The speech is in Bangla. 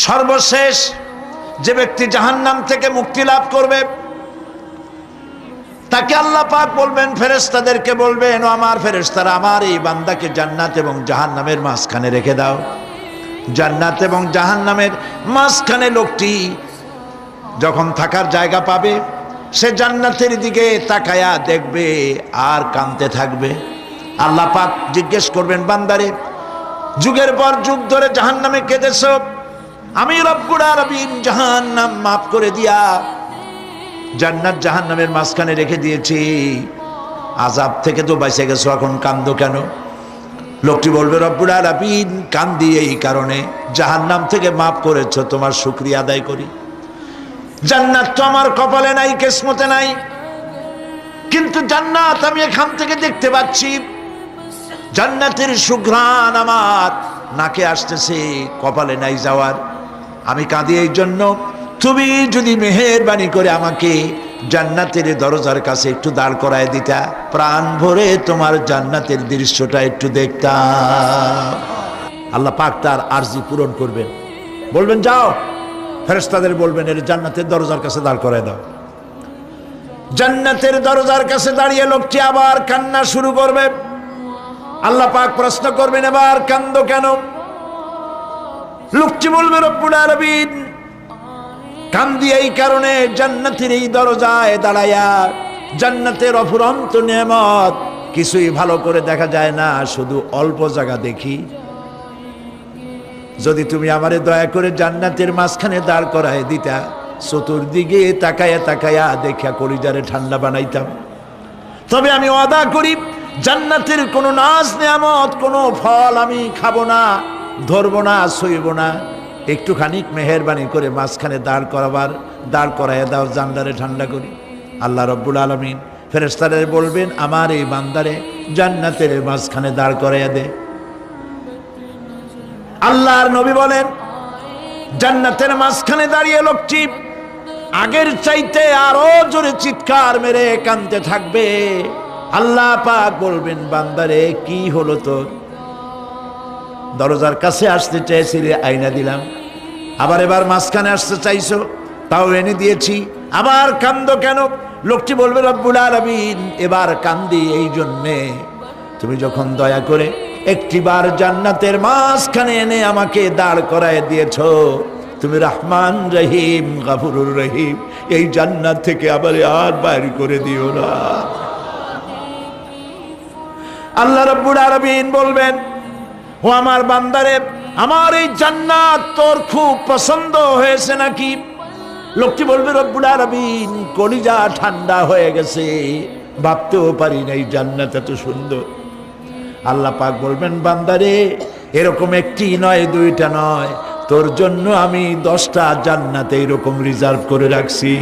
সর্বশেষ যে ব্যক্তি জাহান্নাম থেকে মুক্তি লাভ করবে তাকে আল্লাহ পাক বলবেন, ফেরেশতাদেরকে বলবেন, ও আমার ফেরেশতারা, আমার এই বান্দাকে জান্নাত এবং জাহান্নামের মাঝখানে রেখে দাও। জান্নাত এবং জাহান্নামের মাঝখানে লোকটি যখন থাকার জায়গা পাবে, সে জান্নাতের দিকে তাকায়া দেখবে আর কাঁদতে থাকবে। আল্লাহ পাক জিজ্ঞেস করবেন, বান্দারে, যুগের পর যুগ ধরে জাহান্নামে কেঁদেছ, আমি রব্বুল আলামিন জাহান্নাম মাফ করে দিয়া জান্নাত জাহান্নামের মাঝখানে রেখে দিয়েছি, আযাব থেকে তো বেঁচে গেছো, এখন কান্দো কেন? লোকটি বলবে, রব্বুল আলামিন কান্দি এই কারণে, জাহান্নাম থেকে মাফ করেছো, তোমার শুকরিয়া আদায় করি। জান্নাত তো আমার কপালে নাই, কিসমতে নাই, কিন্তু জান্নাত আমি এখান থেকে দেখতে পাচ্ছি, জান্নাতের সুঘ্রাণ আমার নাকে আসতেছে, কপালে নাই যাওয়ার। আমি কাঁদি এই জন্য, তুমি যদি মেহেরবানি করে আমাকে জান্নাতের দরজার কাছে একটু দাঁড় করায় দিতা, প্রাণ ভরে তোমার জান্নাতের দৃশ্যটা একটু দেখতাম। আল্লাহ পাক তার আরজি পূরণ করবেন, বলবেন যাও, ফেরেশতাদের বলবেন এর জান্নাতের দরজার কাছে দাঁড় করায় দাও। জান্নাতের দরজার কাছে দাঁড়িয়ে লোকটি আবার কান্না শুরু করবে। আল্লাহ পাক প্রশ্ন করবেন, এবার কান্দো কেন? লোকটি বলবে, রব্বুল আলামিন কান্দি এই কারণে, জান্নাতের এই দরজায় দাঁড়ায়া জান্নাতের অফুরন্ত নেয়ামত কিছুই ভালো করে দেখা যায় না, শুধু অল্প জায়গা দেখি। যদি তুমি আমারে দয়া করে জান্নাতের মাঝখানে দাঁড় করায় দিতা, চতুর্দিকে তাকায়া তাকায়া দেখা কলিজারে ঠান্ডা বানাইতাম। তবে আমি ওয়াদা করি, জান্নাতের কোনো নাজ নেয়ামত, কোনো ফল আমি খাবো না, ধরবো না, ছুঁইব না। একটুখানি মেহেরবানি করে মাঝখানে দাঁড় করাইয়া দাও, জান্নারে ঠান্ডা করি। আল্লাহ রব্বুল আলামিন ফেরেশতাদের বলবেন, আমার এই বান্দারে জান্নাতের মাঝখানে দাঁড় করাইয়া দে। আল্লাহর নবী বলেন, জান্নাতের মাঝখানে দাঁড়িয়ে লোকটি আগের চাইতে আরো জোরে চিৎকার মেরে কাঁদতে থাকবে। আল্লাহ পাক বলবেন, বান্দারে কি হলো তোর? দরজার কাছে আসতে চাইছিলে, আইনা দিলাম। আবার এবার মাঝখানে আসতে চাইছো, তাও এনে দিয়েছি, আবার কান্দো কেন? লোকটি বলবে, রব্বুল আলামিন এবার কান্দি এই জন্যে, তুমি যখন দয়া করে একটিবার জান্নাতের মাঝখানে এনে আমাকে দাঁড় করায় দিয়েছো, তুমি রহমান রহিম গফুরুর রহিম, এই জান্নাত থেকে আবার আর বাইর করে দিও না। আল্লাহ রাব্বুল আলামিন বলবেন, ও আমার বান্দারে, আমার এই জান্নাত তোর খুব পছন্দ হয়েছে নাকি? লোকটি বলবে, রব্বুল আলামিন কলিজা ঠান্ডা হয়ে গেছে, ভাবতেও পারি না এই জান্নাত এত সুন্দর। আল্লাহ পাক বলবেন, বান্দারে এরকম একটি নয়, দুইটা নয়, তোর জন্য আমি 10টা জান্নাত এইরকম রিজার্ভ করে রাখছি।